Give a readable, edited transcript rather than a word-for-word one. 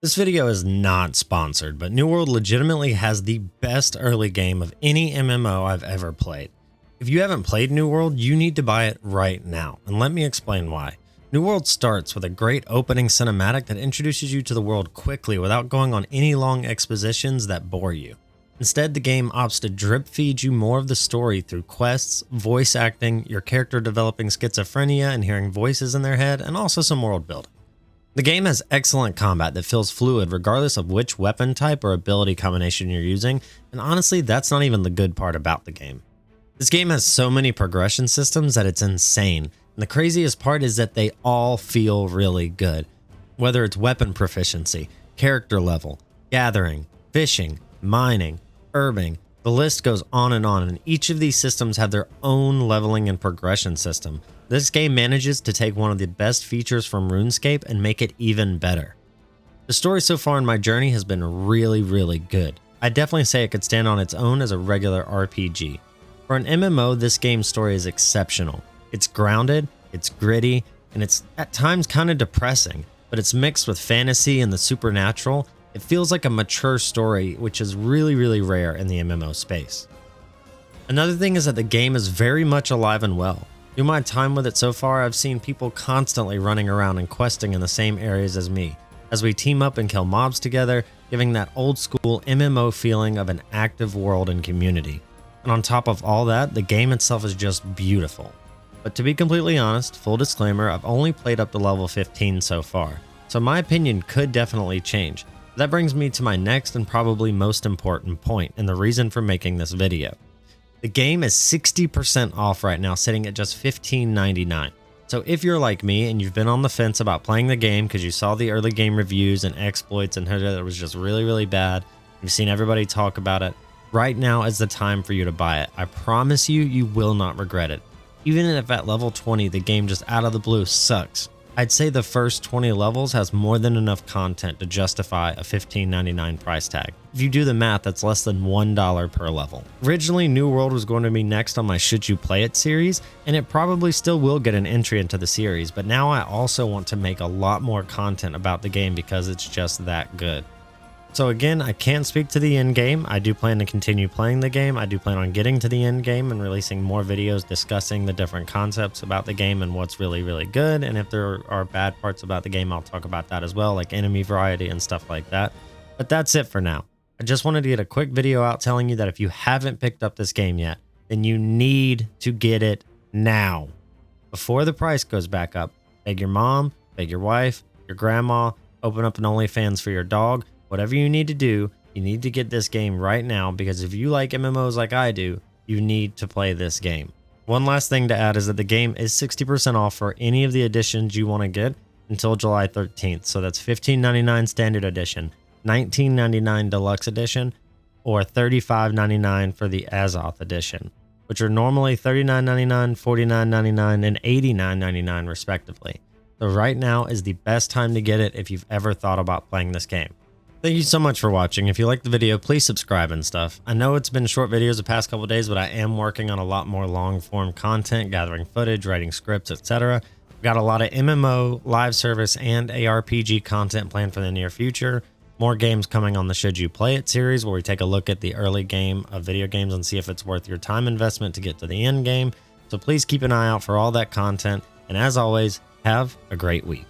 This video is not sponsored, but New World legitimately has the best early game of any MMO I've ever played. If you haven't played New World, you need to buy it right now, and let me explain why. New World starts with a great opening cinematic that introduces you to the world quickly without going on any long expositions that bore you. Instead, the game opts to drip feed you more of the story through quests, voice acting, your character developing schizophrenia and hearing voices in their head, and also some world building. The game has excellent combat that feels fluid regardless of which weapon type or ability combination you're using, and honestly, that's not even the good part about the game. This game has so many progression systems that it's insane, and the craziest part is that they all feel really good. Whether it's weapon proficiency, character level, gathering, fishing, mining, herbing, the list goes on, and each of these systems have their own leveling and progression system. This game manages to take one of the best features from RuneScape and make it even better. The story so far in my journey has been really good. I definitely say it could stand on its own as a regular RPG. For an MMO, this game's story is exceptional. It's grounded, it's gritty, and it's at times kind of depressing, but it's mixed with fantasy and the supernatural. It feels like a mature story, which is really rare in the MMO space. Another thing is that the game is very much alive and well. Through my time with it so far, I've seen people constantly running around and questing in the same areas as me, as we team up and kill mobs together, giving that old school MMO feeling of an active world and community. And on top of all that, the game itself is just beautiful. But to be completely honest, full disclaimer, I've only played up to level 15 so far, so my opinion could definitely change. That brings me to my next and probably most important point, and the reason for making this video. The game is 60% off right now, sitting at just $15.99. So if you're like me and you've been on the fence about playing the game because you saw the early game reviews and exploits and heard that it was just really bad, you've seen everybody talk about it, right now is the time for you to buy it. I promise you, you will not regret it. Even if at level 20 the game just out of the blue sucks, I'd say the first 20 levels has more than enough content to justify a $15.99 price tag. If you do the math, that's less than $1 per level. Originally, New World was going to be next on my Should You Play It series, and it probably still will get an entry into the series, but now I also want to make a lot more content about the game because it's just that good. So again, I can't speak to the end game. I do plan to continue playing the game. I do plan on getting to the end game and releasing more videos discussing the different concepts about the game and what's really good. And if there are bad parts about the game, I'll talk about that as well, like enemy variety and stuff like that. But that's it for now. I just wanted to get a quick video out telling you that if you haven't picked up this game yet, then you need to get it now. Before the price goes back up, beg your mom, beg your wife, your grandma, open up an OnlyFans for your dog. Whatever you need to do, you need to get this game right now, because if you like MMOs like I do, you need to play this game. One last thing to add is that the game is 60% off for any of the editions you want to get until July 13th. So that's $15.99 Standard Edition, $19.99 Deluxe Edition, or $35.99 for the Azoth Edition, which are normally $39.99, $49.99, and $89.99 respectively. So right now is the best time to get it if you've ever thought about playing this game. Thank you so much for watching. If you liked the video, please subscribe and stuff. I know it's been short videos the past couple days, but I am working on a lot more long form content, gathering footage, writing scripts, etc. We've got a lot of MMO, live service, and ARPG content planned for the near future. More games coming on the Should You Play It series, where we take a look at the early game of video games and see if it's worth your time investment to get to the end game. So please keep an eye out for all that content. And as always, have a great week.